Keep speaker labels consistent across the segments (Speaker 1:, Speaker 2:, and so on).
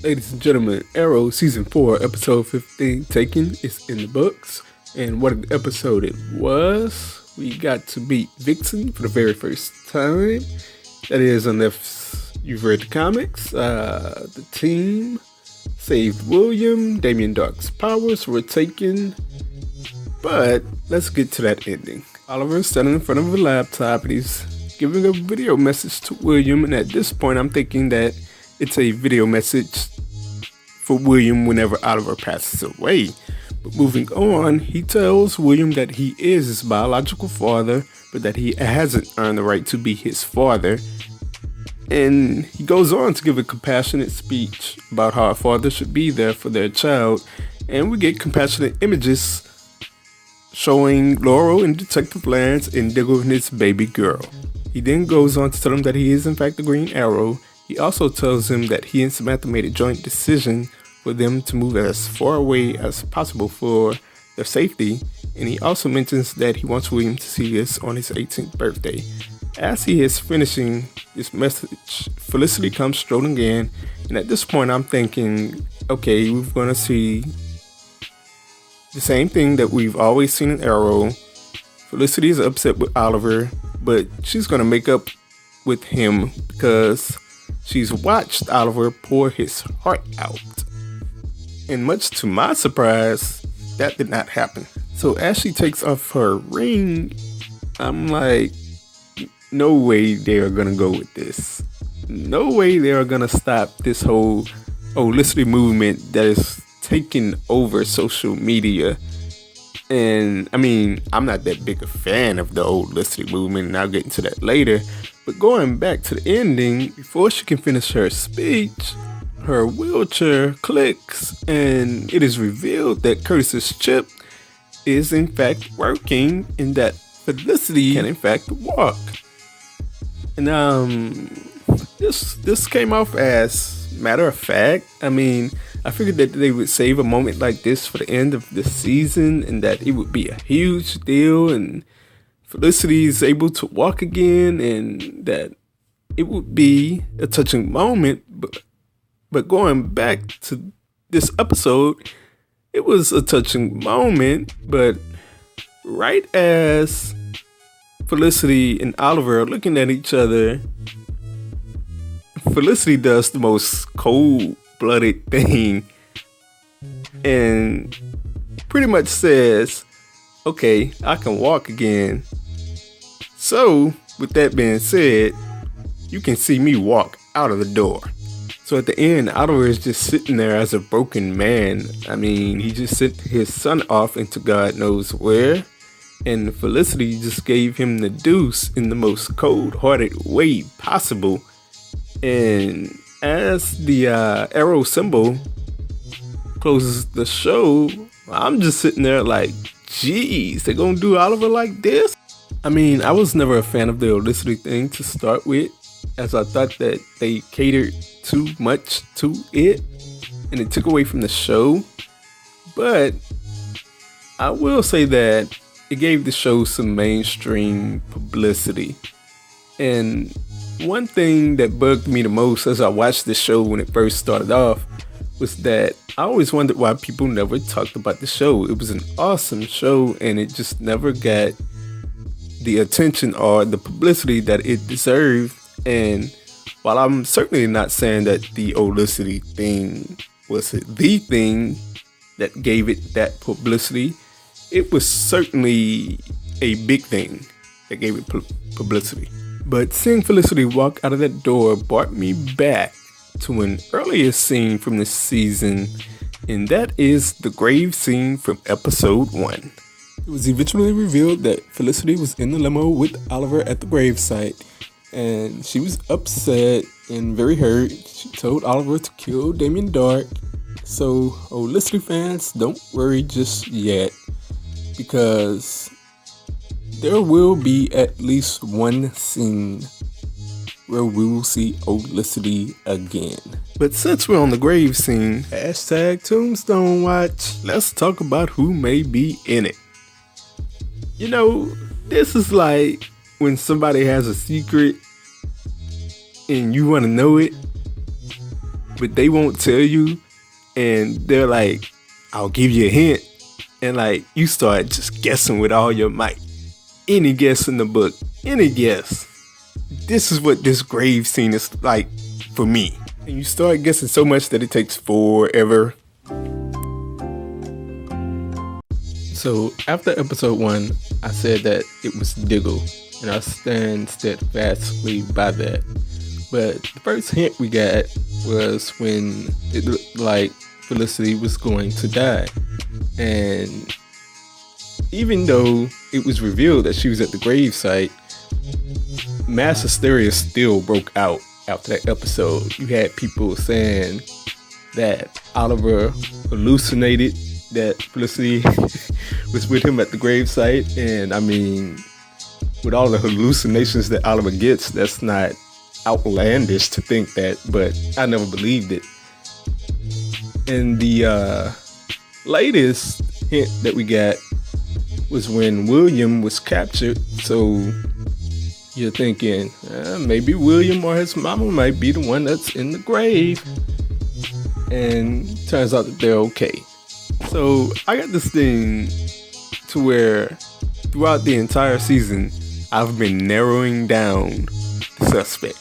Speaker 1: Ladies and gentlemen, Arrow Season 4, Episode 15, Taken is in the books. And what an episode it was. We got to meet Vixen for the very first time. That is, unless you've read the comics. The team saved William. Damien Dark's powers were taken. But let's get to that ending. Oliver's standing in front of a laptop and he's giving a video message to William. And at this point, I'm thinking that it's a video message for William whenever Oliver passes away. But moving on, he tells William that he is his biological father, but that he hasn't earned the right to be his father. And he goes on to give a compassionate speech about how a father should be there for their child. And we get compassionate images showing Laurel and Detective Lance and Diggle and his baby girl. He then goes on to tell him that he is in fact the Green Arrow. He also tells him that he and Samantha made a joint decision for them to move as far away as possible for their safety, and he also mentions that he wants William to see this on his 18th birthday. As he is finishing this message, Felicity comes strolling in, and at this point I'm thinking, okay, we're going to see the same thing that we've always seen in Arrow. Felicity is upset with Oliver, but she's going to make up with him because she's watched Oliver pour his heart out. And much to my surprise, that did not happen. So as she takes off her ring, I'm like, no way they are going to go with this. No way they are going to stop this whole holistic movement that is taking over social media. And I mean, I'm not that big a fan of the holistic movement, and I'll get into that later. But going back to the ending, before she can finish her speech, her wheelchair clicks and it is revealed that Curtis's chip is in fact working and that Felicity can in fact walk. And this came off as matter of fact. I mean, I figured that they would save a moment like this for the end of the season and that it would be a huge deal and Felicity is able to walk again and that it would be a touching moment. But going back to this episode, it was a touching moment, but right as Felicity and Oliver are looking at each other, Felicity does the most cold-blooded thing and pretty much says, okay, I can walk again. So, with that being said, you can see me walk out of the door. So at the end, Oliver is just sitting there as a broken man. I mean, he just sent his son off into God knows where. And Felicity just gave him the deuce in the most cold-hearted way possible. And as the arrow symbol closes the show, I'm just sitting there like, geez, they're gonna do Oliver like this? I mean, I was never a fan of the holistic thing to start with, as I thought that they catered too much to it and it took away from the show. But I will say that it gave the show some mainstream publicity. And one thing that bugged me the most as I watched the show when it first started off was that I always wondered why people never talked about the show. It was an awesome show and it just never got the attention or the publicity that it deserved. And while I'm certainly not saying that the holistic thing was the thing that gave it that publicity, it was certainly a big thing that gave it publicity. But seeing Felicity walk out of that door brought me back to an earlier scene from this season, and that is the grave scene from episode 1. It was eventually revealed that Felicity was in the limo with Oliver at the gravesite, and she was upset and very hurt. She told Oliver to kill Damien Dark. So, holistic fans, don't worry just yet, because there will be at least one scene where we will see Olicity again. But since we're on the grave scene, hashtag Tombstone Watch, let's talk about who may be in it. You know, this is like when somebody has a secret and you want to know it, but they won't tell you, and they're like, I'll give you a hint, and like you start just guessing with all your might. Any guess in the book, any guess. This is what this grave scene is like for me. And you start guessing so much that it takes forever. So after episode 1, I said that it was Diggle, and I stand steadfastly by that. But the first hint we got was when it looked like Felicity was going to die. And even though it was revealed that she was at the gravesite, mass hysteria still broke out after that episode. You had people saying that Oliver hallucinated that Felicity was with him at the gravesite. And I mean, with all the hallucinations that Oliver gets, that's not outlandish to think that, but I never believed it. And the latest hint that we got was when William was captured. So you're thinking, maybe William or his mama might be the one that's in the grave. And turns out that they're okay. So I got this thing to where throughout the entire season, I've been narrowing down the suspects.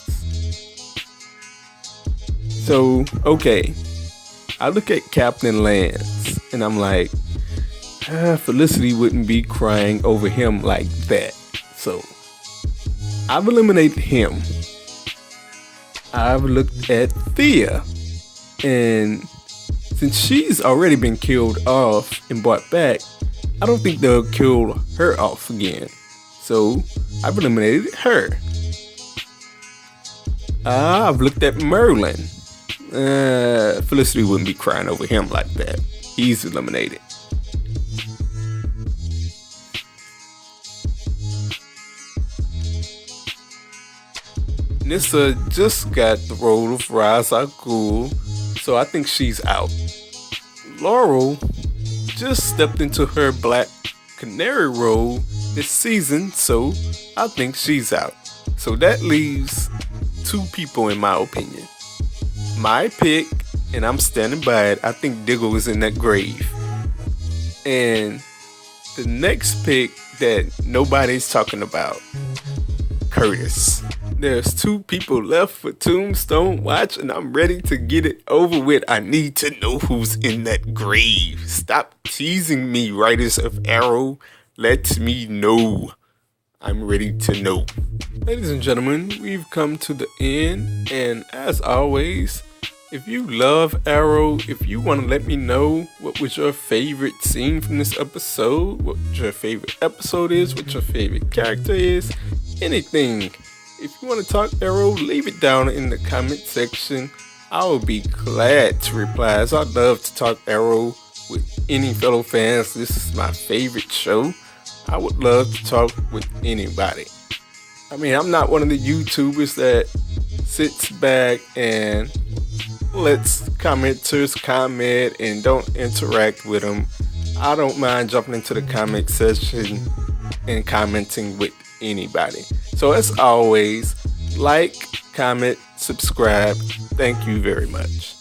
Speaker 1: So, okay, I look at Captain Lance and I'm like, Felicity wouldn't be crying over him like that. So I've eliminated him. I've looked at Thea, and since she's already been killed off and brought back, I don't think they'll kill her off again. So I've eliminated her. I've looked at Merlin. Felicity wouldn't be crying over him like that. He's eliminated. Nissa just got the role of Ra's al Ghul, so I think she's out. Laurel just stepped into her Black Canary role this season, so I think she's out. So that leaves 2 people in my opinion. My pick, and I'm standing by it, I think Diggle is in that grave. And the next pick that nobody's talking about, Curtis. There's 2 people left for Tombstone Watch, and I'm ready to get it over with. I need to know who's in that grave. Stop teasing me, writers of Arrow. Let me know. I'm ready to know. Ladies and gentlemen, we've come to the end, and as always, if you love Arrow, if you want to let me know what was your favorite scene from this episode, what your favorite episode is, what your favorite character is, anything. If you want to talk Arrow, leave it down in the comment section. I will be glad to reply, as I love to talk Arrow with any fellow fans. This is my favorite show. I would love to talk with anybody. I mean, I'm not one of the YouTubers that sits back and lets commenters comment and don't interact with them. I don't mind jumping into the comment section and commenting with anybody. So as always, like, comment, subscribe. Thank you very much.